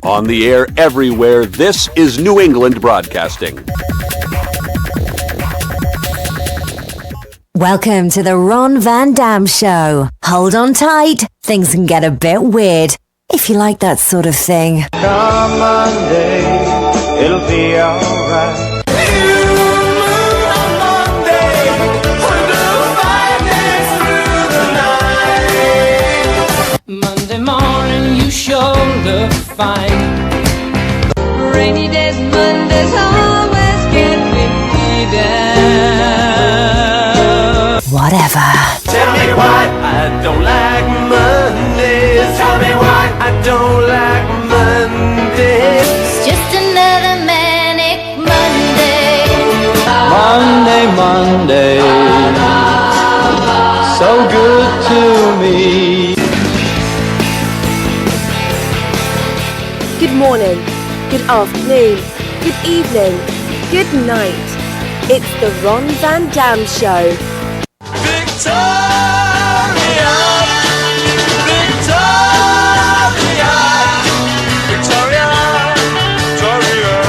On the air everywhere, this is New England Broadcasting. Welcome to the Ron Van Dam Show. Hold on tight. Things can get a bit weird, if you like that sort of thing. Come Monday, it'll be alright. Monday morning, you shoulder fine. Rainy days, Mondays always get me down. Whatever. Tell me why I don't like Mondays. Tell me why I don't like Mondays. It's just another manic Monday. Monday, so good to me. Good morning, good afternoon, good evening, good night. It's the Ron Van Dam Show. Victoria, Victoria, Victoria, Victoria.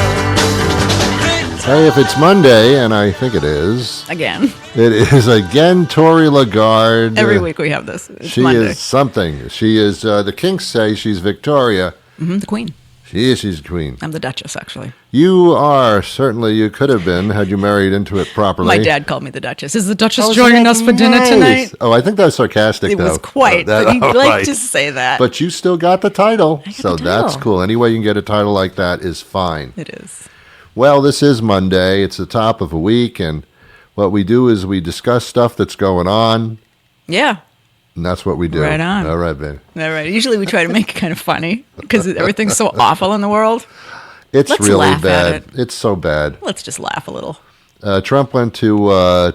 Hey, if it's Monday, and I think it is. Again. It is again Tori LaGarde. Every week we have this. It's she Monday. is something. She is, the Kinks say she's Victoria. Mm-hmm, the Queen. She's the Queen. I'm the Duchess, actually. You are. Certainly you could have been had you married into it properly. My dad called me the Duchess. Is the Duchess joining us for dinner tonight? Oh, I think that was sarcastic, It though. was quite, but he'd like to say that. But you still got the title, so the that's title. cool. Any way you can get a title like that is fine. It is. Well, this is Monday. It's the top of a week, and what we do is we discuss stuff that's going on, Yeah. and that's what we do. Right on. All right, baby. All right. Usually we try to make it kind of funny because everything's so awful in the world. It's Let's really laugh bad. at it. It's so bad. Let's just laugh a little. Trump went to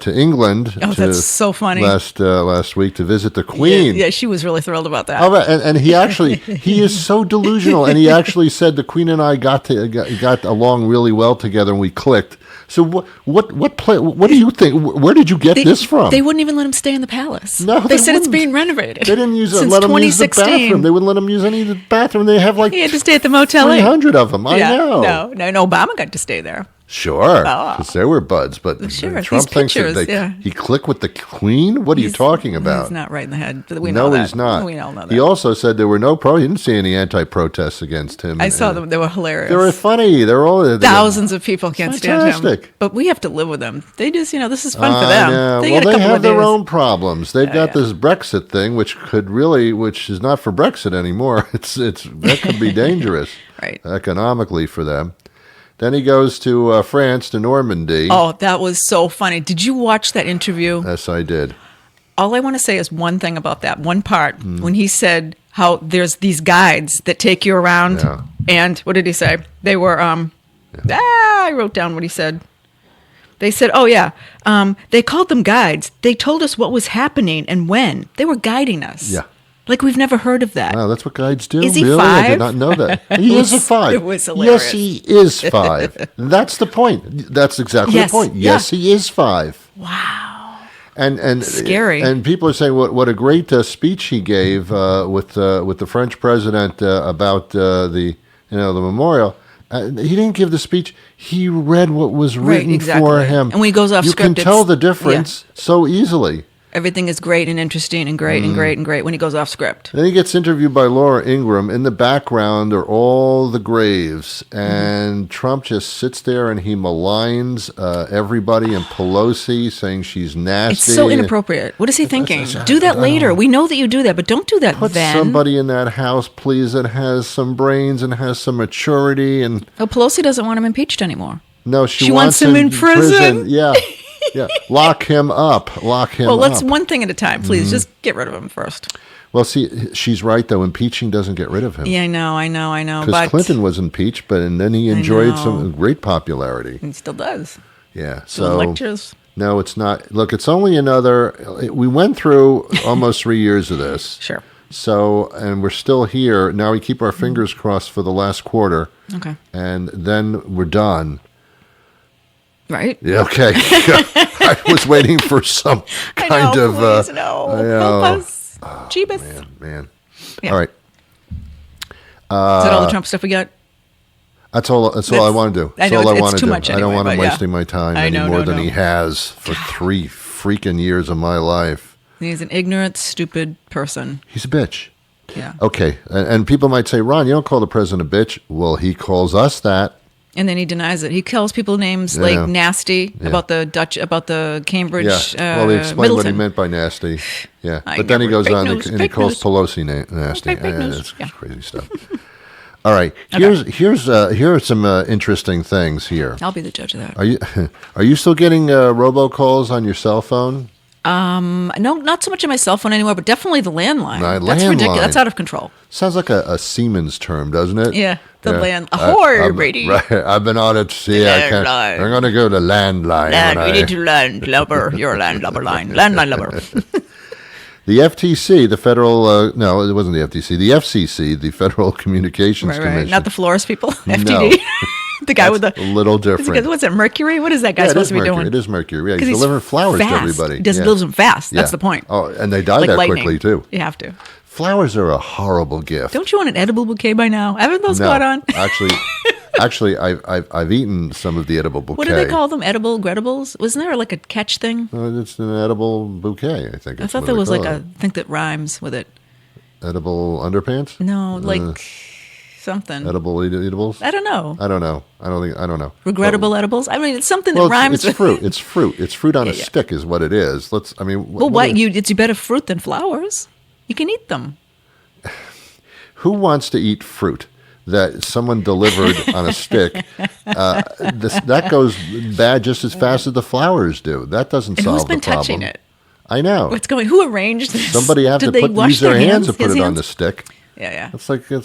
England Oh, that's so funny. last week to visit the Queen. Yeah, she was really thrilled about that. Oh, right, and he actually he is so delusional, and he actually said the Queen and I got along really well together, and we clicked. So what do you think? Where did you get this from? They wouldn't even let him stay in the palace. No, they said it's wouldn't. being renovated. They didn't Since let him use the 2016. bathroom. They wouldn't let him use any of the bathroom. They have like He had to stay at the Motel 8. 300 of them. I know. No, Obama got to stay there. Sure, Oh. because they were buds. But Sure, Trump these thinks pictures, that yeah. he clicked with the Queen. What are you talking about? He's not right in the head. We know No, that. he's not. We all know that. He also said there were no he didn't see any anti-protests against him. I saw them. They were hilarious. They were funny. They're all Thousands of people can't stand him. Fantastic. But we have to live with them. They just, this is fun for I them. know. They Well, get a they couple have of their days. own problems. They've got this Brexit thing, which is not for Brexit anymore. That could be dangerous, Right. economically for them. Then he goes to France, to Normandy. Oh, that was so funny. Did you watch that interview? Yes, I did. All I want to say is one thing about that one part Mm. when he said how there's these guides that take you around. Yeah. And what did he say? They were, I wrote down what he said. They said, they called them guides. They told us what was happening and when. They were guiding us. Yeah. Like we've never heard of that. Wow, that's what guides do? Is he really? I 5? did not know that. He is a 5. It was hilarious. Yes, he is 5. That's the point. That's exactly Yes, the point. yeah. Yes, he is 5. Wow. And Scary. And people are saying what a great speech he gave with the French president about the memorial. He didn't give the speech. He read what was written exactly. for him. And when he goes off you script, can tell the difference so easily. Everything is great and interesting and great and great and great when he goes off script. Then he gets interviewed by Laura Ingraham. In the background are all the graves, and Trump just sits there and he maligns everybody, and Pelosi saying she's nasty. It's so inappropriate. What is he thinking? Do that later. We know that you do that, but don't do that Put then. somebody in that house, please, that has some brains and has some maturity. And Oh, Pelosi doesn't want him impeached anymore. no, she She wants him in prison. Yeah, yeah. Lock him up. Lock him Well, up. let's one thing at a time, please. Just get rid of him first. Well, see, she's right though. Impeaching doesn't get rid of him. Yeah, I know. Because But Clinton was impeached, and then he enjoyed know. some great popularity. he still does. Yeah. Doing So lectures. no, it's not. Look, it's only another. We went through almost 3 years of this. Sure. So, and we're still here. Now we keep our fingers crossed for the last quarter. Okay. And then we're done. Right? Yeah, okay. I was waiting for some kind of. Please, no. I know. Help us. Jeebus. Man. Yeah. All right. that all the Trump stuff we got? That's all I want to do. I That's know all I it's want to too do. much I don't anyway, want him but yeah. wasting my time I any know, more no, than no. he has for 3 freaking years of my life. He's an ignorant, stupid person. He's a bitch. Yeah. Okay, and people might say, Ron, you don't call the president a bitch. Well, he calls us that. And then he denies it. He calls people names Yeah. like nasty about the Cambridge. Yeah. Well, he explained what he Middleton. meant by nasty. Yeah. I But then he never- goes fake on news, and he fake calls news. Pelosi nasty. Fake news. That's Yeah. crazy stuff. All right. Here are some interesting things here. I'll be the judge of that. Are you still getting robocalls on your cell phone? No, not so much on my cell phone anymore, but definitely the landline. Right, That's landline. ridiculous. That's out of control. Sounds like a Siemens term, doesn't it? Yeah, the Yeah. land. Ahoy, Brady. Right. I've been on it. See, I can't. Landline. I'm going to go to landline. We need to landlubber. You're a landlubber line. Landline lubber. The FTC, the federal, no, it wasn't the FTC, the FCC, the Federal Communications Right. Commission. Not the florist people. No. FTD. The guy with the. A little different. What's it, Mercury? What is that guy Yeah, it supposed is to be Mercury. doing? It is Mercury. Yeah, 'Cause he's delivering flowers fast. to everybody. He delivers them fast. That's the point. Oh, and they die Like that lightning. quickly, too. You have to. Flowers are a horrible gift. Don't you want an edible bouquet by now? Haven't those No, caught on? actually, I've eaten some of the edible bouquet. What do they call them? Edible gredibles? Wasn't there like a catch thing? It's an edible bouquet, I think. I thought there was like a thing that rhymes with it. Edible underpants? No, like something. Edible eatables? I don't know. I don't know. I don't know. Regrettable edibles? I mean, it's something Well, that rhymes it's with fruit. It's fruit. It's fruit on a Yeah. stick is what it is. Well, why? It's better fruit than flowers. You can eat them. Who wants to eat fruit that someone delivered on a stick? That goes bad just as fast as the flowers do. That doesn't And solve who's been the problem. touching it? I know. What's going? Who arranged this? Somebody have Did to they wash use their hands to put His it on hands? the stick. Yeah. It's like I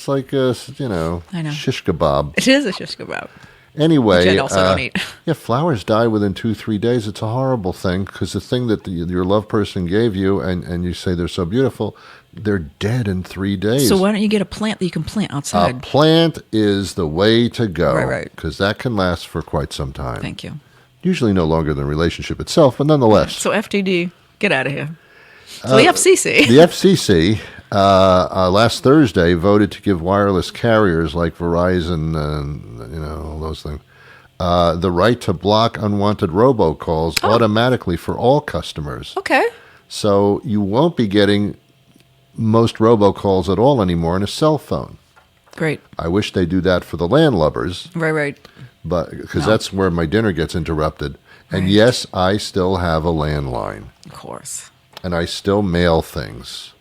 know. shish kebab. It is a shish kebab. Anyway, Which I also don't eat. yeah, flowers die within 2-3 days. It's a horrible thing because the thing that your loved person gave you, and you say they're so beautiful, they're dead in 3 days. So why don't you get a plant that you can plant A outside? plant is the way to go, Right. because that can last for quite some time. Thank you. Usually no longer than the relationship itself, but nonetheless. So FTD, get out of here. So the FCC. The FCC last Thursday voted to give wireless carriers like Verizon and all those things the right to block unwanted robocalls automatically for all customers. Okay. So you won't be getting most robocalls at all anymore on a cell phone. Great. I wish they do that for the landlubbers, Right. but because that's where my dinner gets interrupted. And yes, I still have a landline, Of course. and I still mail things.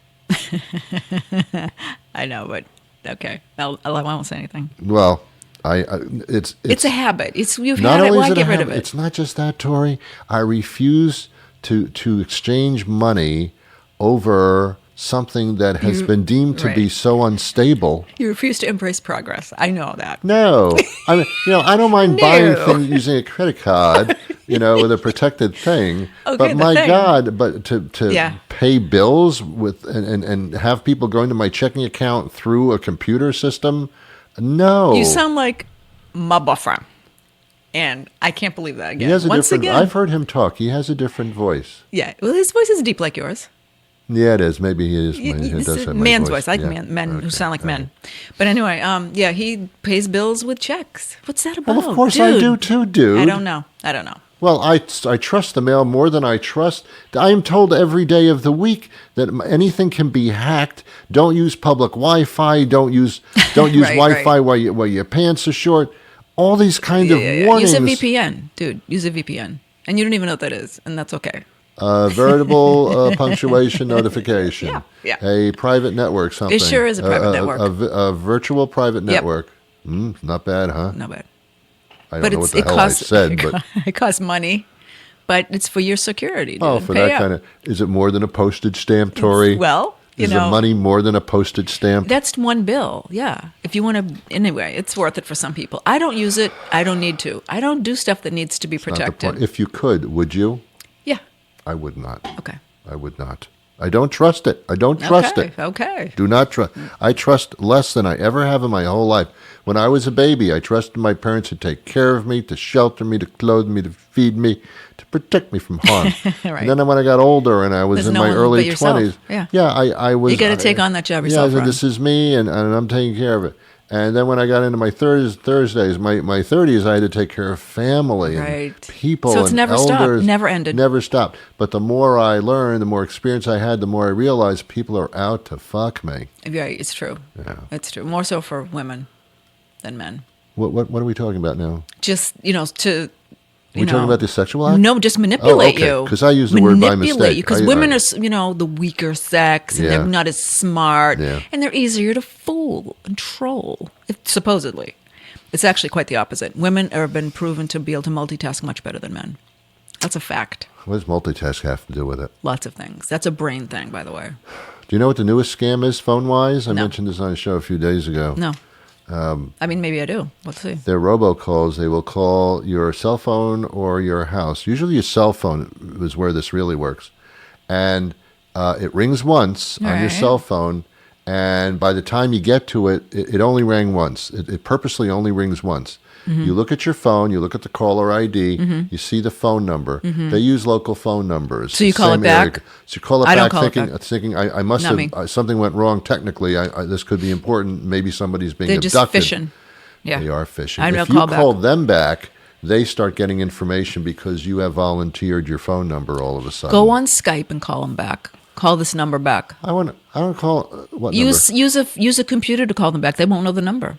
I know, but okay. I won't say anything. Well, it's a habit. You've not had it. only Why is it a get rid habit, of it? it's not just that, Tori. I refuse to exchange money over something that has been deemed to be right. so unstable. You refuse to embrace progress. I know that. No, I mean, I don't mind buying No. things using a credit card, with a protected thing. Okay, but the my thing. God, but to Yeah. pay bills with and have people going to my checking account through a computer system, no. You sound like my boyfriend. And I can't believe that again. He has a Once different. again. I've heard him talk. He has a different voice. Yeah. Well, his voice is deep like yours. Yeah, it is. Maybe he is. Y- He this does is have my man's voice. voice. I like Yeah. men who Okay. sound like All men. right. But anyway, yeah, he pays bills with checks. What's that about? Well, of course I Dude. do too, dude. I don't know. Well, I trust the mail more than I trust. I am told every day of the week that anything can be hacked. Don't use public Wi-Fi. Don't use Right, Wi-Fi while your pants are short. All these kind of Yeah. warnings. Use a VPN, dude. Use a VPN. And you don't even know what that is, and that's okay. Veritable punctuation notification. Yeah. A private network, something. It sure is a private network. A virtual private Yep. network. Not bad, huh? Not bad. I don't But know what the hell I said, but it costs money, but it's for your security. Dude. oh, for Pay that up. kind of. Is it more than a postage stamp, Tori? Well, is the money more than a postage stamp? That's one bill. Yeah. If you want to, anyway, it's worth it for some people. I don't use it. I don't need to. I don't do stuff that needs to be Not the protected. point. If you could, would you? Yeah. I would not. Okay. I would not. I don't trust it. I don't trust okay. it. Okay. Do not trust. I trust less than I ever have in my whole life. When I was a baby, I trusted my parents to take care of me, to shelter me, to clothe me, to feed me, to protect me from harm. Right. And then when I got older and I was There's in no my one early but yourself. 20s, Yeah. I was. You gotta take on that job Yeah, yourself, I said, Ron. this is me, and I'm taking care of it. And then when I got into my Thursdays, my 30s, I had to take care of family and people So it's and never elders. stopped, never ended. Never stopped. But the more I learned, the more experience I had, the more I realized people are out to fuck me. Yeah, it's true. Yeah. It's true. More so for women than men. What are we talking about now? Just, to... Are we talking about the sexual act? No, just manipulate you. Because I use the word by mistake. Because women are, the weaker sex, and Yeah. they're not as smart, Yeah. and they're easier to fool and troll, supposedly. It's actually quite the opposite. Women have been proven to be able to multitask much better than men. That's a fact. What does multitask have to do with it? Lots of things. That's a brain thing, by the way. Do you know what the newest scam is phone-wise? I No. mentioned this on a show a few days ago. No. Maybe I do. Let's see. They're robocalls. They will call your cell phone or your house. Usually your cell phone is where this really works. And it rings once on your Right. cell phone, and by the time you get to it, it only rang once. It purposely only rings once. Mm-hmm. You look at your phone, you look at the caller ID, you see the phone number. They use local phone numbers. So you call it Same area. back? So you call it I don't back call it thinking, back. I must Not have, me. something went wrong technically. This could be important. Maybe somebody's being They're just abducted. fishing. Yeah. They are fishing. I If don't you call back. call them back, they start getting information because you have volunteered your phone number all of a sudden. Go on Skype and call them back. Call this number back. I don't call what Use number? use a computer to call them back. They won't know the number.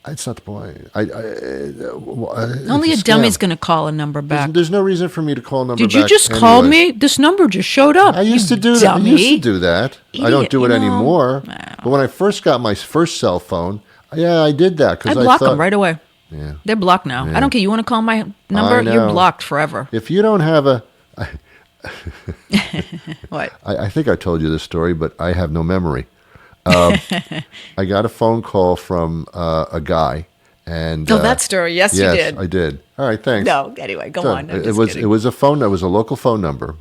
It's not the point. Only a it's dummy's scam. going to call a number back. There's no reason for me to call a number Did you back just call anyways. me? This number just showed up. I used to do that. I used to do that. I don't do it anymore. But when I first got my first cell phone, yeah, I did that I because block thought them right away. Yeah. They're blocked now. Yeah. I don't care. You want to call my number? I know. You're blocked forever. If you don't have a, What? I think I told you this story, but I have no memory. I got a phone call from a guy, and that story. Yes, you did. I did. All right, thanks. No, anyway, go So on. I'm it just was kidding. it was a phone. It was a local phone number,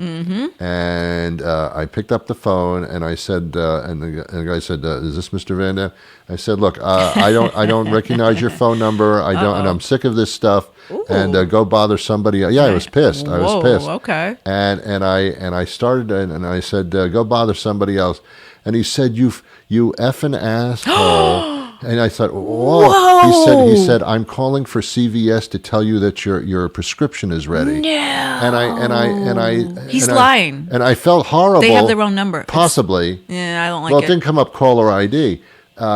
and I picked up the phone and I said, and the guy said, "Is this Mr. Van Dam?" I said, "Look, I don't recognize your phone number. I don't, and I'm sick of this stuff. And go bother somebody." Yeah, I was pissed. I was Whoa, pissed. okay. And I started and I said, "Go bother somebody else." And he said, "You effing asshole." And I thought, whoa. He said, "I'm calling for CVS to tell you that your prescription is ready." No. And I He's and I- lying. and I felt horrible. They have their own number. Possibly. Yeah, I don't like Well, it it. didn't come up caller ID.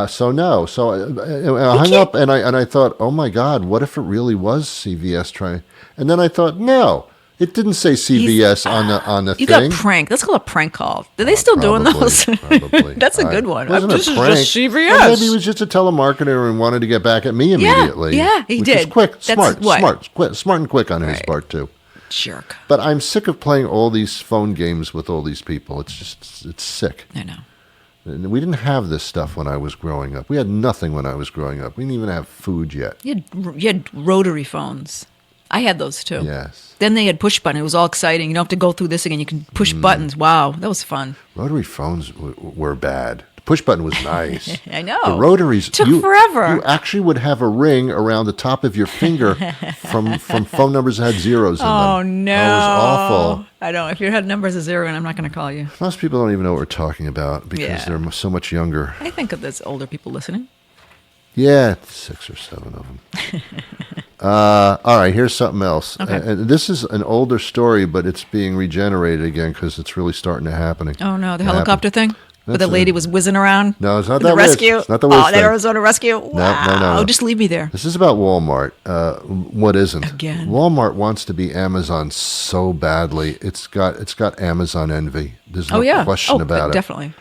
So no. So I hung up and I thought, oh my God, what if it really was CVS trying? And then I thought, no, it didn't say CVS on the You thing. got pranked. That's called a prank call. Are they still doing those? Probably. That's a good one. It wasn't This a is prank. just CVS. Well, maybe he was just a telemarketer and wanted to get back at me immediately. yeah, he which is did. quick, That's what? smart and quick on his Right. part too. Jerk. But I'm sick of playing all these phone games with all these people. It's sick. I know. And we didn't have this stuff when I was growing up. We had nothing when I was growing up. We didn't even have food yet. You had rotary phones. I had those too. Yes. Then they had push button. It was all exciting. You don't have to go through this again. You can push buttons. Wow, that was fun. Rotary phones were bad. The push button was nice. I know. The rotaries Took forever. You actually would have a ring around the top of your finger from phone numbers that had zeros in them. Oh no, That was awful. I know. If you had numbers of zero, and I'm not going to call you. Most people don't even know what we're talking about because Yeah. they're so much younger. I think of there's older people listening. Yeah, 6 or 7 of them. All right, here's something else. Okay. And this is an older story, but it's being regenerated again because it's really starting to happen. Oh no, the Happen. helicopter thing. Where the That's lady it. was whizzing around. No, it's not with that the whiz. rescue. It's not the whiz Oh, the thing. Arizona rescue. Wow. no. Oh, just leave me there. This is about Walmart. What isn't? Again. Walmart wants to be Amazon so badly. It's got Amazon envy. There's no Oh yeah. question oh, about it. Definitely.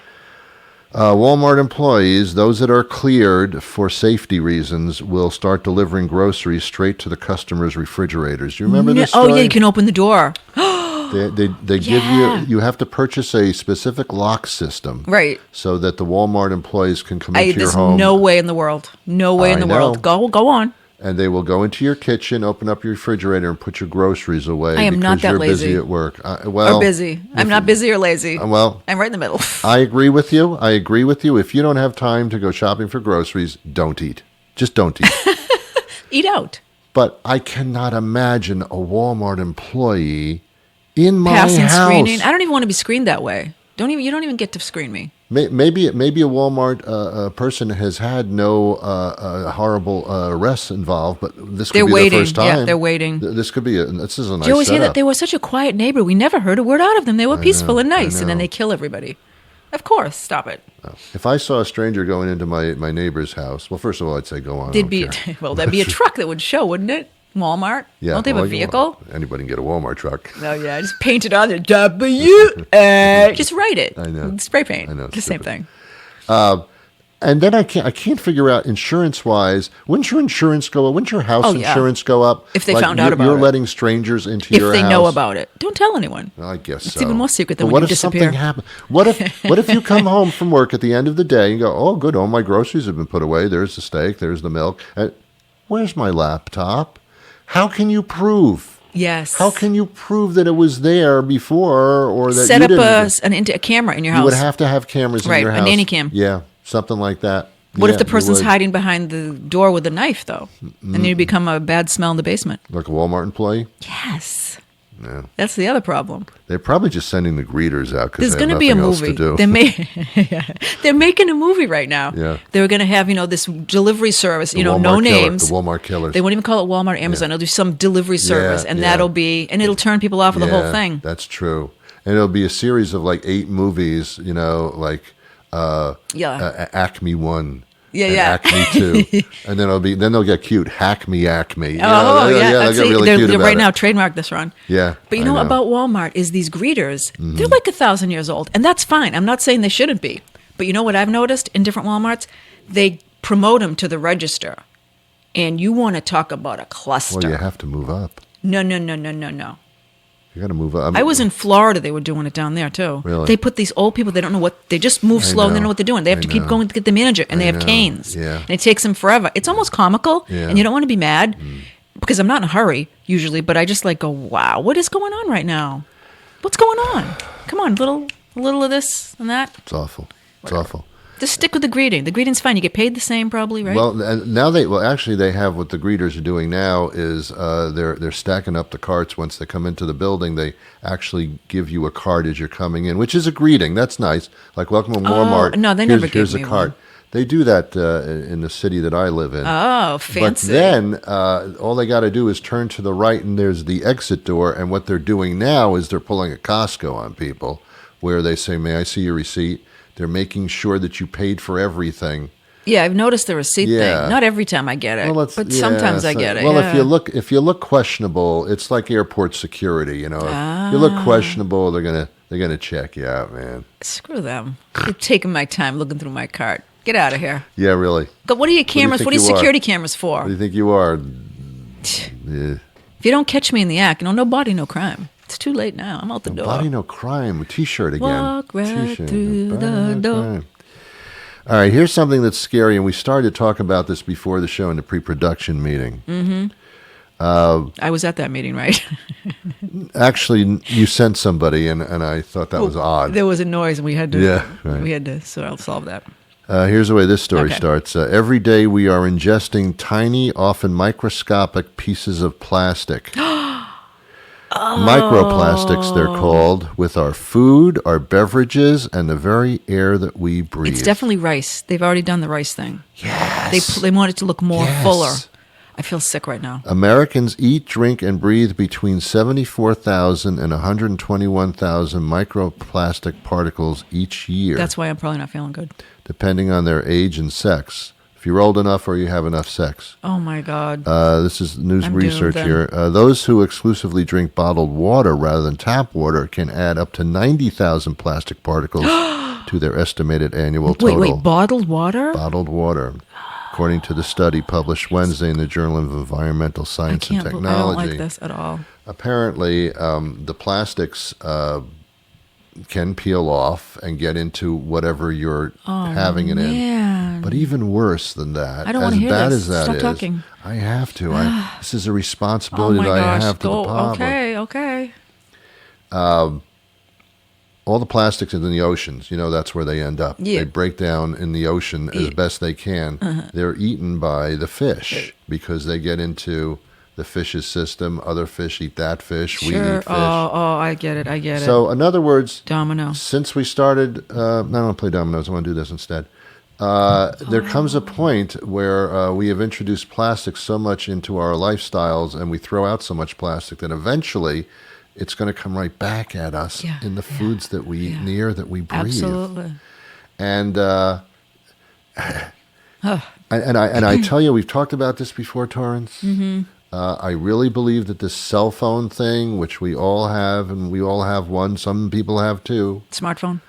Walmart employees, those that are cleared for safety reasons, will start delivering groceries straight to the customers' refrigerators. You remember this story? Oh yeah, you can open the door. They give you have to purchase a specific lock system, Right. So that the Walmart employees can come into your There's home. no way in the world. No way in the I know. world. Go on. And they will go into your kitchen, open up your refrigerator, and put your groceries away. I am not because that you're lazy. busy at work. Or busy. I'm not busy or lazy. Well, I'm right in the middle. I agree with you. If you don't have time to go shopping for groceries, don't eat. Just don't eat. Eat out. But I cannot imagine a Walmart employee in my Passing house. screening. I don't even want to be screened that way. You don't even get to screen me. Maybe a Walmart person has had no horrible arrests involved, but this could They're be waiting. the first time. Yeah, they're waiting. This could be this is a nice Do you always hear setup. that? They were such a quiet neighbor. We never heard a word out of them. They were peaceful and nice, and then they kill everybody. Of course, stop it. If I saw a stranger going into my neighbor's house, well, first of all, I'd say go on. There'd be there'd be a truck that would show, wouldn't it? Walmart. Yeah, Don't they have a vehicle? Anybody can get a Walmart truck. No, yeah, just paint it on there. W. Just write it. I know. Spray paint. I know, The same stupid. thing. And then I can't figure out insurance wise. Wouldn't your insurance go up? Wouldn't your house Oh, yeah. insurance go up If they found out about you're it. letting strangers into If your they house? know about it, don't tell anyone. Well, I guess It's so. even more secret than But when what you if disappear. something happens? What if you come home from work at the end of the day and go, oh, good, all my groceries have been put away. There's the steak. There's the milk. Where's my laptop? How can you prove? Yes. How can you prove that it was there before, or that set you up didn't? a camera in your house? You would have to have cameras Right, in your a house. nanny cam. Yeah, something like that. What Yeah, if the you person's would. hiding behind the door with a knife, though? And then you become a bad smell in the basement. Like a Walmart employee? Yes. Yeah. That's the other problem. They're probably just sending the greeters out because There's they have going to be a nothing else movie. to do. They're making a movie right now. Yeah. They're going to have, this delivery service, The no Walmart killer- names. The Walmart killers. They won't even call it Walmart or Amazon. It'll do some delivery service, and that'll be, and it'll turn people off of the whole thing. That's true. And it'll be a series of like 8 movies, like Acme 1. Yeah, and yeah. Acme 2. And then they'll get cute. Hack Acme. Oh, yeah. They'll That's get really they're, cute they're about right it. now, trademark this, Ron. Yeah. But you I know about Walmart is these greeters. Mm-hmm. They're like 1,000 years old, and that's fine. I'm not saying they shouldn't be. But you know what I've noticed in different Walmarts? They promote them to the register. And you want to talk about a cluster. Well, you have to move up. No. You got to move up. I was in Florida. They were doing it down there, too. Really? They put these old people, they don't know what, they just move slow and they don't know what they're doing. They have to keep going to get the manager, and they have canes. Yeah. And it takes them forever. It's almost comical, Yeah. and you don't want to be mad, because I'm not in a hurry, usually, but I just go, wow, what is going on right now? What's going on? Come on, a little of this and that. It's awful. It's awful. Just stick with the greeting. The greeting's fine. You get paid the same, probably, right? Well, and now actually they have what the greeters are doing now is they're stacking up the carts once they come into the building. They actually give you a card as you're coming in, which is a greeting. That's nice. Like welcome to Walmart. no, they never Here's gave a me card. one. They do that in the city that I live in. Oh, fancy. But then all they got to do is turn to the right, and there's the exit door. And what they're doing now is they're pulling a Costco on people, where they say, "May I see your receipt?" They're making sure that you paid for everything. Yeah, I've noticed the receipt Yeah. thing. Not every time I get it, Well, but sometimes I get it. Well, yeah. if you look questionable, it's like airport security. If you look questionable, they're gonna check you out, man. Screw them. You're taking my time looking through my cart. Get out of here. Yeah, really. But what are your cameras? think What are your you are? security cameras for? What do you think you are? Yeah. If you don't catch me in the act, no body, no crime. It's too late now. I'm out the door. Body no crime. T-shirt again. Walk right T-shirt. through Body the no door. crime. All right, here's something that's scary, and we started talking about this before the show in the pre-production meeting. Mm-hmm. I was at that meeting, right? Actually, you sent somebody, and I thought that was odd. There was a noise, and we had to. Yeah, right. We had to. So I'll solve that. Here's the way this story Okay. starts. Every day we are ingesting tiny, often microscopic pieces of plastic. Microplastics, they're called, with our food, our beverages, and the very air that we breathe. It's definitely rice. They've already done the rice thing. Yes. They want it to look more Yes. fuller. I feel sick right now. Americans eat, drink, and breathe between 74,000 and 121,000 microplastic particles each year, That's why I'm probably not feeling good. depending on their age and sex. If you're old enough or you have enough sex. Oh my God. This is news I'm research doomed here. Those who exclusively drink bottled water rather than tap water can add up to 90,000 plastic particles to their estimated annual total. Wait, bottled water? Bottled water, according to the study published Wednesday in the Journal of Environmental Science and I don't Technology. like this at all. Apparently, the plastics can peel off and get into whatever you're having it in. Man. But even worse than that, I don't as wanna hear bad this. as that Stop is, talking. I have to. This is a Oh responsibility my that I gosh. have to the Go. public. Okay. All the plastics in the oceans, that's where they end up. Yeah. They break down in the ocean as best they can. They're eaten by the fish because they get into the fish's system. Other fish eat that fish. We Sure. eat fish. Oh, I get it. So, in other words, Domino. since we started, I don't want to play dominoes. I want to do this instead. There comes a point where we have introduced plastic so much into our lifestyles, and we throw out so much plastic that eventually it's going to come right back at us in the foods that we eat, in the air that we breathe. Absolutely. And and I tell you, we've talked about this before, Torrance. Mm-hmm. I really believe that this cell phone thing, which we all have, and we all have one, some people have two. Smartphone.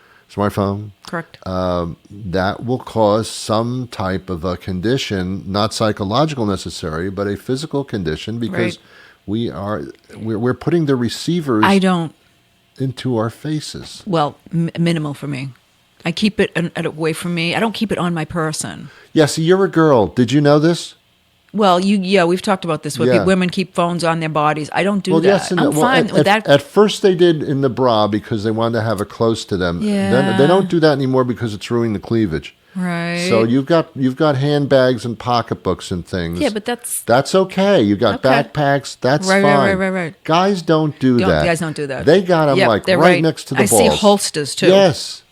Correct. That will cause some type of a condition, not psychological necessary, but a physical condition, because we're putting the receivers into our faces. Well, minimal for me. I keep it away from me. I don't keep it on my person. Yeah, see, you're a girl. Did you know this? Well, we've talked about this. Women keep phones on their bodies. I don't do that. Yes, I'm fine with that. At first, they did in the bra because they wanted to have it close to them. Yeah. Then they don't do that anymore because it's ruining the cleavage. Right. So you've got handbags and pocketbooks and things. Yeah, but that's okay. You got backpacks. That's fine. Right. Guys don't do that. Guys don't do that. They got them right next to the balls. I see holsters too. Yes.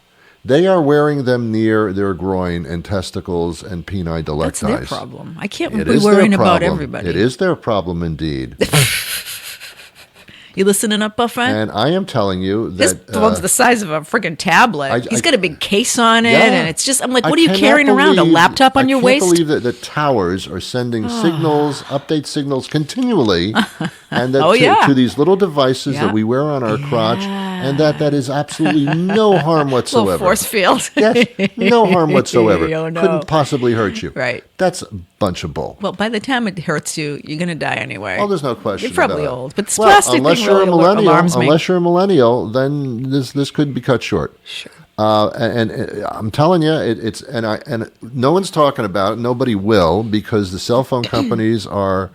They are wearing them near their groin and testicles and peni delecti. That's their problem. I can't be worrying about everybody. It is their problem indeed. You listening up, Buffett? And I am telling you that this one's the size of a freaking tablet. He's got a big case on it, and it's just, I'm like, what are you cannot carrying around? A laptop on your waist? I can't believe that the towers are sending signals, update signals continually, and that to these little devices that we wear on our crotch, and that is absolutely no harm whatsoever. Little force field. Yes, no harm whatsoever. Oh, no. Couldn't possibly hurt you. Right. That's a bunch of bull. Well, by the time it hurts you, you're going to die anyway. Oh, there's no question. You're probably about old, but this plastic thing really alarms me. Unless you're a millennial, then this could be cut short. Sure. And I'm telling you, it's no one's talking about it. Nobody will, because the cell phone companies are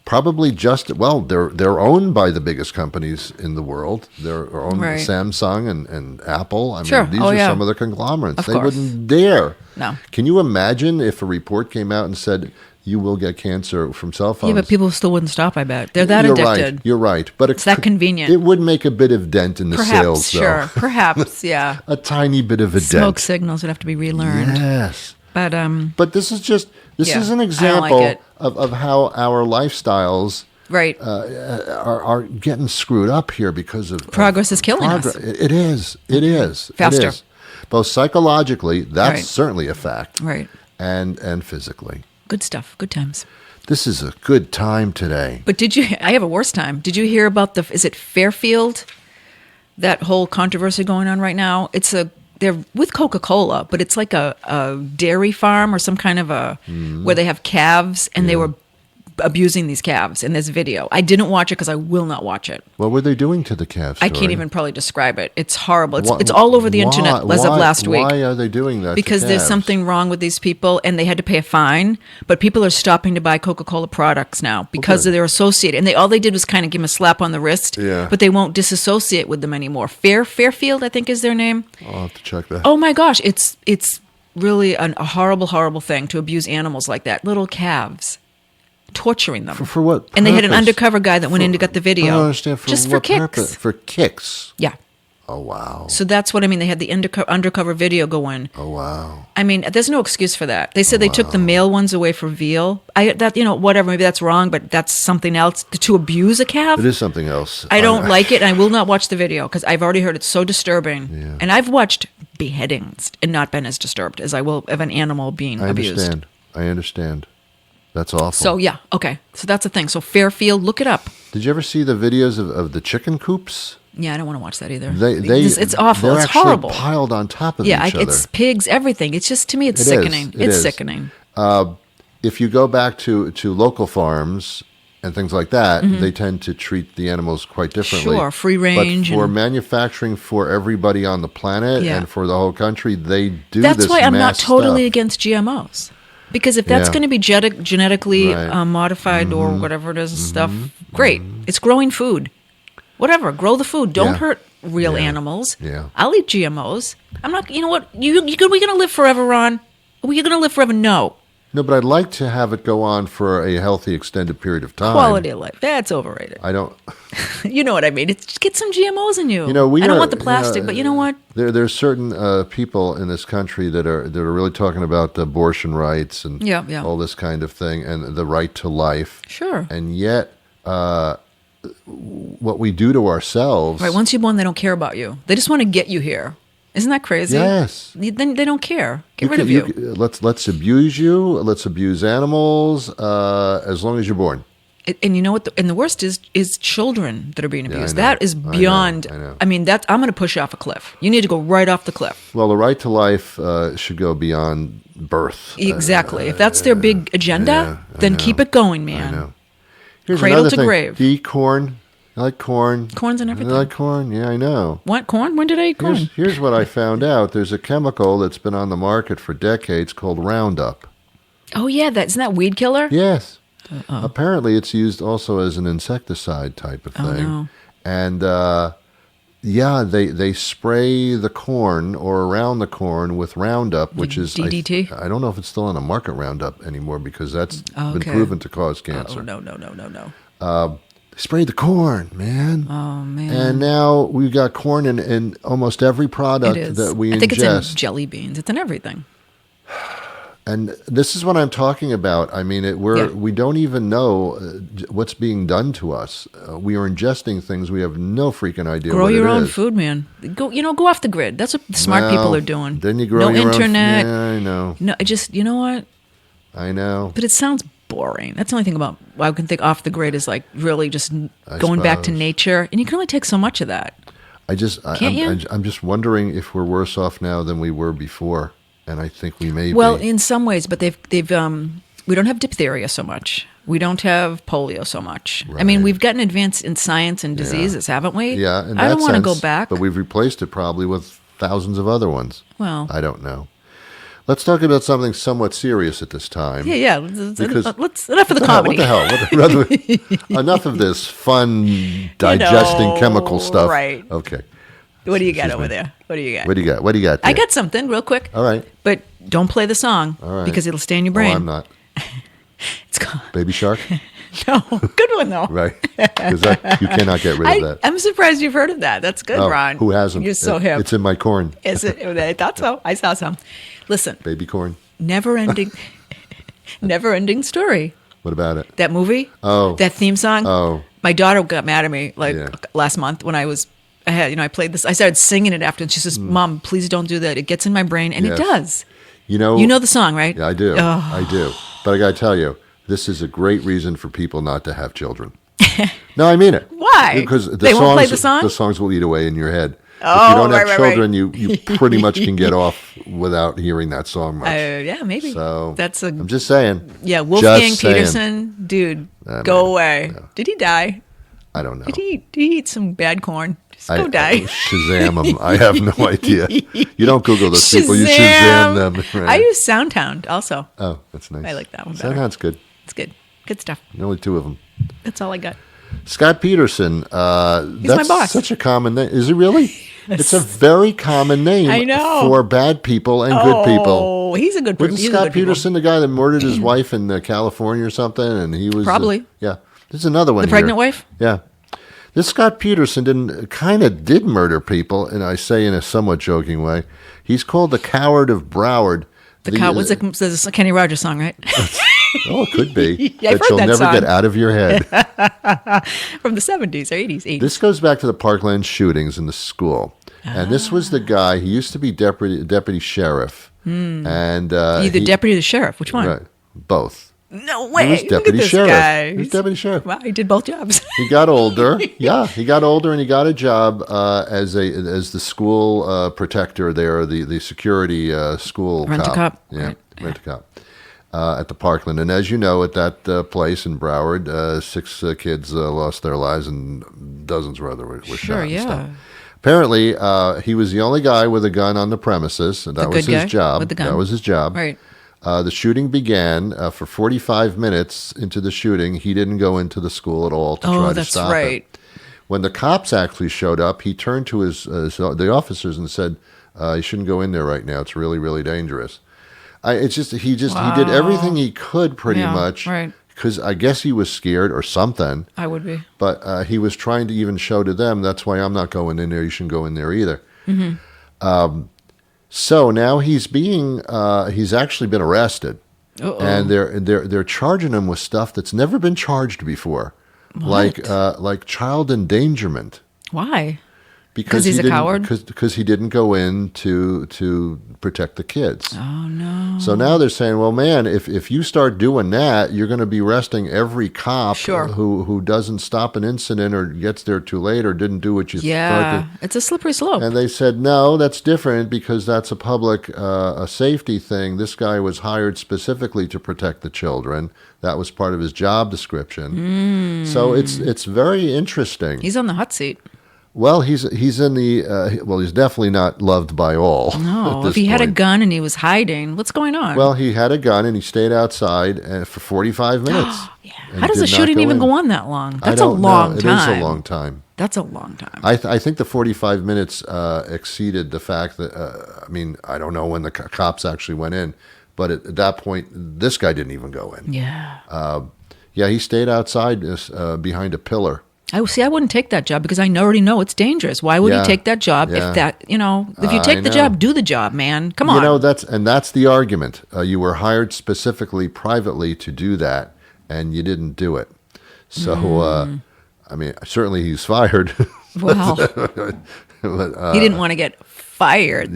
probably they're owned by the biggest companies in the world. They're owned by Samsung and Apple. I mean, these are some of the conglomerates. They wouldn't dare. No. Can you imagine if a report came out and said you will get cancer from cell phones? Yeah, but people still wouldn't stop, I bet. They're that addicted. You're right. But it's that convenient. It would make a bit of dent in the sales, though. Sure. Perhaps, yeah. A tiny bit of a dent. Smoke signals would have to be relearned. Yes. But this is an example of how our lifestyles are getting screwed up here because of progress is killing us. It is. Faster. It is. Both psychologically, that's certainly a fact. Right. And physically. Good stuff. Good times. This is a good time today. But I have a worse time. Did you hear about is it Fairfield? That whole controversy going on right now? They're with Coca-Cola, but it's like a dairy farm or some kind of where they have calves, and they were abusing these calves in this video. I didn't watch it because I will not watch it. What were they doing to the calves? I can't even probably describe it. It's horrible. It's all over the internet as of last week. Why are they doing that? Because there's something wrong with these people, and they had to pay a fine. But people are stopping to buy Coca-Cola products now because they're associated. And all they did was kind of give them a slap on the wrist. Yeah. But they won't disassociate with them anymore. Fairfield, I think, is their name. I'll have to check that. Oh my gosh, it's really a horrible, horrible thing to abuse animals like that. Little calves. Torturing them. For what purpose? And they had an undercover guy that went in to get the video. I don't understand. Just for for kicks. Purpose? For kicks? Yeah. Oh, wow. So that's what I mean. They had the undercover video go in. Oh, wow. I mean, there's no excuse for that. They said they took the male ones away for veal. Whatever, maybe that's wrong, but that's something else. To abuse a calf? It is something else. I don't like it, and I will not watch the video because I've already heard it's so disturbing. Yeah. And I've watched beheadings and not been as disturbed as I will of an animal being abused. I understand. That's awful. So, yeah, okay. So that's the thing. So Fairfield, look it up. Did you ever see the videos of the chicken coops? Yeah, I don't want to watch that either. It's awful. It's horrible. Piled on top of each other. Yeah, it's pigs, everything. It's just, to me, it's sickening. It's sickening. If you go back to local farms and things like that, they tend to treat the animals quite differently. Sure, free range. But for manufacturing for everybody on the planet and for the whole country, they do this. That's why I'm not totally stuff. against GMOs. Because if that's going to be genetically modified or whatever it is and stuff, great. It's growing food. Whatever, grow the food. Don't hurt real animals. Yeah. I'll eat GMOs. I'm not, you know what? Are we going to live forever, Ron? Are we going to live forever? No. No, but I'd like to have it go on for a healthy, extended period of time. Quality of life. That's overrated. I don't. You know what I mean? It's, get some GMOs in you. You know, I don't want the plastic, but you know what? There's certain people in this country that are really talking about abortion rights and all this kind of thing, and the right to life. Sure. And yet, what we do to ourselves. Right. Once you're born, they don't care about you. They just want to get you here. Isn't that crazy? Yes. Then they don't care. Get rid of you. Let's abuse you. Let's abuse animals as long as you're born. And you know what? And the worst is children that are being abused. That is beyond. I know. I mean, I'm going to push you off a cliff. You need to go right off the cliff. Well, the right to life should go beyond birth. Exactly. If that's their big agenda, then keep it going, man. I know. Here's Cradle to thing. grave. Do you eat corn? I like corn. Corn's and everything. I like corn. Yeah, I know. What, corn? When did I eat corn? Here's what I found out. There's a chemical that's been on the market for decades called Roundup. Oh, yeah. Isn't that weed killer? Yes. Apparently, it's used also as an insecticide type of thing. Oh, no. And, they spray the corn or around the corn with Roundup, which is... DDT? I don't know if it's still on the market, Roundup, anymore, because that's been proven to cause cancer. Oh, no. Sprayed the corn, man. Oh, man. And now we've got corn in almost every product that we ingest. I think it's in jelly beans. It's in everything. And this is what I'm talking about. I mean, we don't even know what's being done to us. We are ingesting things we have no freaking idea Grow what it is. your own food, man. Go off the grid. That's what the smart people are doing. Then you grow your internet. own. Yeah, I know. No, you know what? I know. But it sounds boring. That's the only thing about I can think off the grid is like really just going back to nature, and you can only take so much of that. I'm just wondering if we're worse off now than we were before, and I think we may be. Well, in some ways, but they've we don't have diphtheria so much. We don't have polio so much. Right. I mean, we've gotten advanced in science and diseases, haven't we? Yeah, in I don't want to sense, go back. But we've replaced it probably with thousands of other ones. Well, I don't know. Let's talk about something somewhat serious at this time. Yeah. Let's enough of the comedy. What the hell? Enough of this fun digesting chemical stuff. Right. Okay. What do you got over there? What do you got? What do you got there? I got something real quick. All right. But don't play the song because it'll stay in your brain. Oh, I'm not. It's called Baby Shark? No. Good one, though. Right. Because you cannot get rid of that. I'm surprised you've heard of that. That's good, Ron. Who hasn't? You're so hip. It's in my corn. Is it? I thought so. I saw some. Listen. Baby corn. Never ending story. What about it? That movie? Oh. That theme song? Oh. My daughter got mad at me last month when I played this. I started singing it after, and she says, Mom, please don't do that. It gets in my brain, and it does. You know the song, right? Yeah, I do. Oh. I do. But I got to tell you, this is a great reason for people not to have children. No, I mean it. Why? Because they won't play the song? The songs will eat away in your head. Oh, if you don't have children, right. you pretty much can get off without hearing that song much. Yeah, maybe. So I'm just saying. Yeah, Wolfgang Peterson, dude, go away. No. Did he die? I don't know. Did he eat some bad corn? Just go die. Shazam him. I have no idea. You don't Google those people. You Shazam them. Right. I use Soundhound also. Oh, that's nice. I like that one better. Soundhound's good. It's good. Good stuff. Only two of them. That's all I got. Scott Peterson. He's that's my boss. Such a common name. Is it really? It's a very common name I know. for bad people and good people. Oh, he's a good person. Wasn't Scott Peterson the guy that murdered his wife in California or something? And he was probably. Yeah. There's another one. The pregnant wife? Yeah. This Scott Peterson did murder people, and I say in a somewhat joking way. He's called the Coward of Broward. What's a Kenny Rogers song, right? Oh, it could be. Yeah, I've heard you'll that never song. get out of your head. From the 70s or 80s. This goes back to the Parkland shootings in the school. And this was the guy, he used to be deputy sheriff. And Either deputy or the sheriff. Which one? Right, both. No way. He was deputy sheriff. Guy. He was deputy sheriff. Wow, he did both jobs. He got older. Yeah, he got older, and he got a job as the school protector there, the security school Rent-a-cop. Yeah, right. rent-a-cop at the Parkland. And as you know, at that place in Broward, 6 kids lost their lives, and dozens rather were shot. Yeah. And stuff. Apparently, he was the only guy with a gun on the premises, and that was his job. With the gun. That was his job. Right. The shooting began for 45 minutes into the shooting. He didn't go into the school at all to try to stop it. When the cops actually showed up, he turned to the officers and said, "You shouldn't go in there right now. It's really, really dangerous." It's just he did everything he could pretty Yeah, much, right. Because I guess he was scared or something. I would be. But he was trying to even show to them, that's why I'm not going in there. You shouldn't go in there either. So now he's actually been arrested. Uh-oh. And they're charging him with stuff that's never been charged before, like child endangerment. Why? Because he's a didn't- coward? Because he didn't go in to protect the kids. Oh, no. So now they're saying, well, man, if you start doing that, you're going to be arresting every cop Sure. who doesn't stop an incident or gets there too late or didn't do what you thought. Yeah, it's a slippery slope. And they said, no, that's different because that's a public a safety thing. This guy was hired specifically to protect the children. That was part of his job description. So it's very interesting. He's on the hot seat. Well, he's in the he's definitely not loved by all. No, at if this he had a point. gun and he was hiding, what's going on? Well, he had a gun and he stayed outside for 45 minutes. And how does did a not shooting even in. go on that long? I That's a don't know. long time. It is a long time. That's a long time. I think the 45 minutes exceeded the fact that, I don't know when the cops actually went in, but at that point, this guy didn't even go in. Yeah. He stayed outside behind a pillar. I wouldn't take that job because I already know it's dangerous. Why would Yeah. you take that job Yeah. if you I take the know. job, do the job, man. Come on. That's the argument. You were hired specifically privately to do that, and you didn't do it. So, certainly he's fired. Well, But, he didn't want to get fired.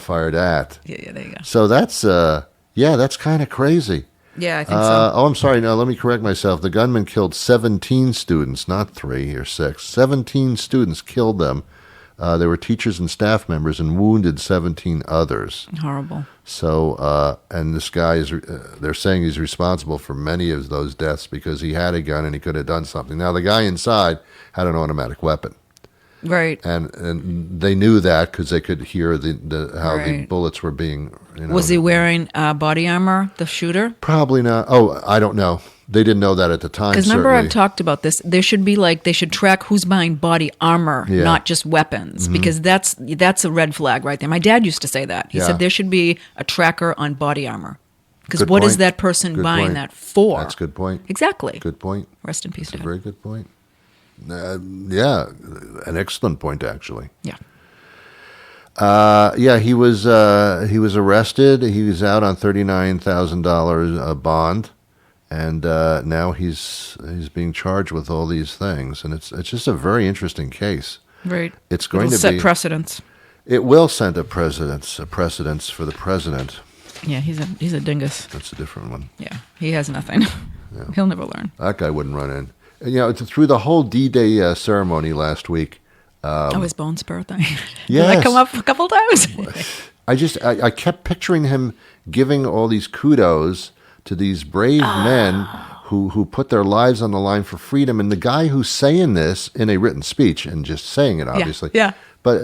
fired at. Yeah, there you go. So that's kind of crazy. Yeah, I think so. I'm sorry. Now, let me correct myself. The gunman killed 17 students, not 3 or 6. 17 students killed them. They were teachers and staff members and wounded 17 others. Horrible. So, and this guy they're saying he's responsible for many of those deaths because he had a gun and he could have done something. Now, the guy inside had an automatic weapon. Right. And they knew that because they could hear how the Right. bullets were being. Was he wearing body armor, the shooter? Probably not. Oh, I don't know. They didn't know that at the time. Because remember, certainly. I've talked about this. There should be they should track who's buying body armor, Yeah. not just weapons, because that's a red flag right there. My dad used to say that. He Yeah. said there should be a tracker on body armar. Because Good what is point. that person Good buying point. that for? That's a good point. Exactly. Good point. Rest in peace, That's a Dad. very good point. An excellent point, actually. Yeah. He was arrested. He was out on $39,000 bond, and now he's being charged with all these things, and it's just a very interesting case. Right. It's going It'll to set be precedents. It will set a precedence for the president. Yeah, he's a dingus. That's a different one. Yeah, he has nothing. He'll never learn. That guy wouldn't run in. Through the whole D-Day ceremony last week. His bone spur thing. Did Yes. that come up a couple times? I kept picturing him giving all these kudos to these brave men who put their lives on the line for freedom. And the guy who's saying this in a written speech and just saying it, obviously. Yeah. But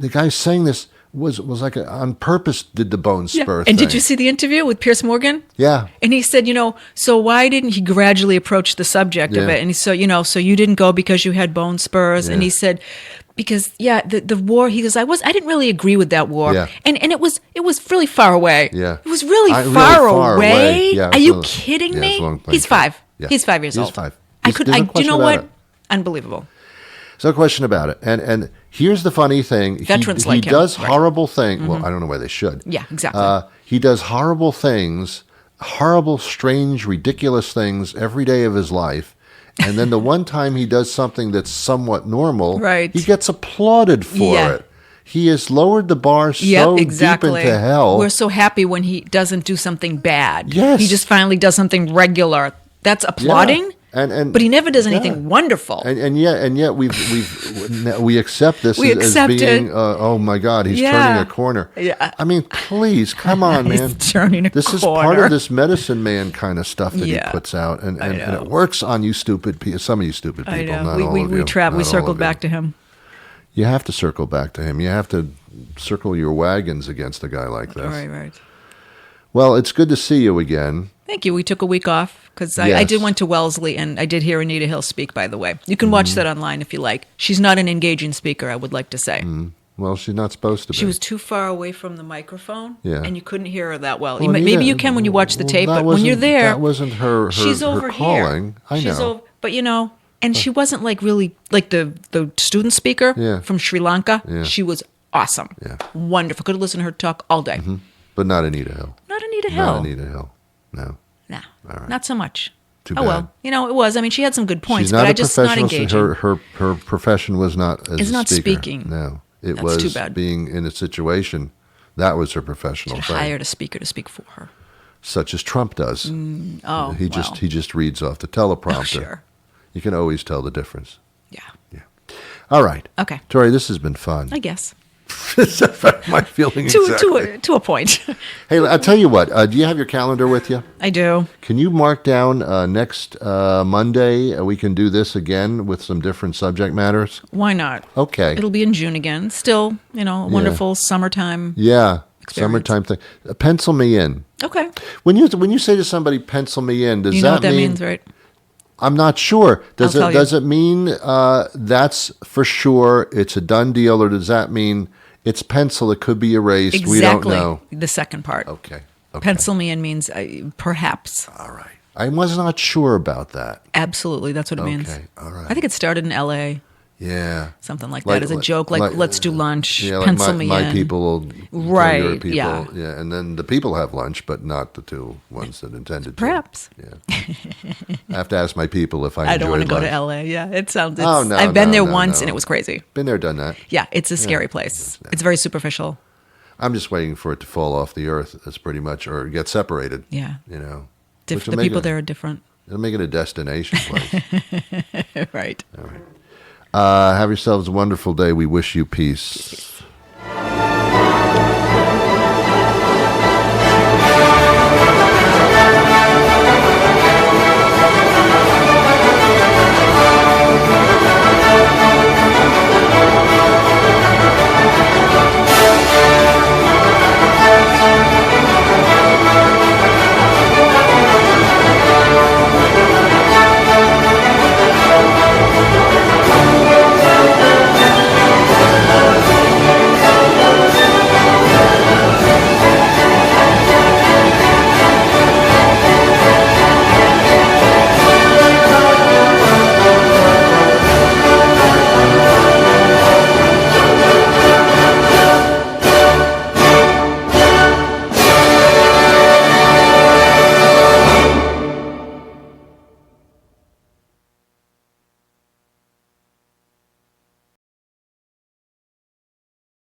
the guy saying this was like on purpose did the bone spur thing. And did you see the interview with Pierce Morgan? Yeah. And he said, so why didn't he gradually approach the subject of Yeah. it? And so you didn't go because you had bone spurs. And Yeah. he said, because the war, he goes, I didn't really agree with that war. Yeah. And it was really far away. Yeah. It was really Really far far away. away. Yeah, Are you so- kidding yeah, me? it's a long plane He's trip. 5. Yeah. He's 5 years He's old. 5. I There's could, no do you question know about what? it. Unbelievable. There's no question about it. And here's the funny thing. Veterans he like him. does Right. horrible things. Well, I don't know why they should. Yeah, exactly. He does horrible things, horrible, strange, ridiculous things every day of his life. And then the one time he does something that's somewhat normal, Right. he gets applauded for Yeah. it. He has lowered the bar so Yep, exactly. deep into hell. We're so happy when he doesn't do something bad. Yes. He just finally does something regular. That's applauding. And But he never does anything yeah. wonderful. And yet we accept this We as accept being it. Oh my God, he's Yeah. turning a corner. Yeah. I mean, please come on, He's man. turning a this is corner. part of this medicine man kind of stuff that Yeah. he puts out, and I know. it works on you stupid people. Some of you stupid people. I know. Not all We of you. we Not all circled of you. back to him. You have to circle back to him. You have to circle your wagons against a guy like this. Right. Well, it's good to see you again. Thank you. We took a week off because I Yes. did went to Wellesley and I did hear Anita Hill speak, by the way. You can watch that online if you like. She's not an engaging speaker, I would like to say. Well, she's not supposed to be. She was too far away from the microphone, Yeah. and you couldn't hear her that well. Well, Maybe you can when you watch the tape, that but when you're wasn't- there, that wasn't her she's her over calling. here. I She's know. over, but and she wasn't like really like the student speaker Yeah. from Sri Lanka. Yeah. She was awesome, Yeah. wonderful. Could listen to her talk all day. But not Anita Hill. Not Anita Hill. Not Anita Hill. No. Nah, right. not so much. Too Oh bad. well, it was. I mean, she had some good points, She's but not I a just not professional. engaging. Her profession was not as It's a not speaker. speaking. No, it That's was too bad. being in a situation that was her professional Should thing, hired a speaker to speak for her. such as Trump does. Oh, he just reads off the teleprompter. Oh, sure. You can always tell the difference. Yeah. All right. Okay. Tori, this has been fun. I guess My feeling to exactly. to a point. Hey, I'll tell you what. Do you have your calendar with you? I do. Can you mark down next Monday? We can do this again with some different subject matters. Why not? Okay. It'll be in June again. Still, a wonderful summertime. Yeah, Experience. summertime thing. Pencil me in. Okay. When you say to somebody, "Pencil me in," does You know that what that mean? means, right? I'm not sure. Does I'll tell it you. does it mean that's for sure? It's a done deal, or does that mean it's pencil? It could be erased. Exactly. We don't know. The second part. Okay. Pencil me in means perhaps. All right. I was not sure about that. Absolutely. That's what it means. Okay. All right. I think it started in L.A. Yeah. Something like that as a joke. Like, let's do lunch. Yeah, like Pencil me my in. people will tell Right, your people. yeah. Yeah. And then the people have lunch, but not the two ones that intended to. Perhaps. Yeah. I have to ask my people if I I don't want to enjoyed go to lunch. L.A. Yeah, it sounds. Oh, no, I've been no, there no, once no. and it was crazy. Been there, done that. Yeah, it's a scary place. It's very superficial. I'm just waiting for it to fall off the earth. That's pretty much, or get separated. Yeah. You know, The which will make people it- there are different. It'll make it a destination place. Right. Have yourselves a wonderful day. We wish you peace.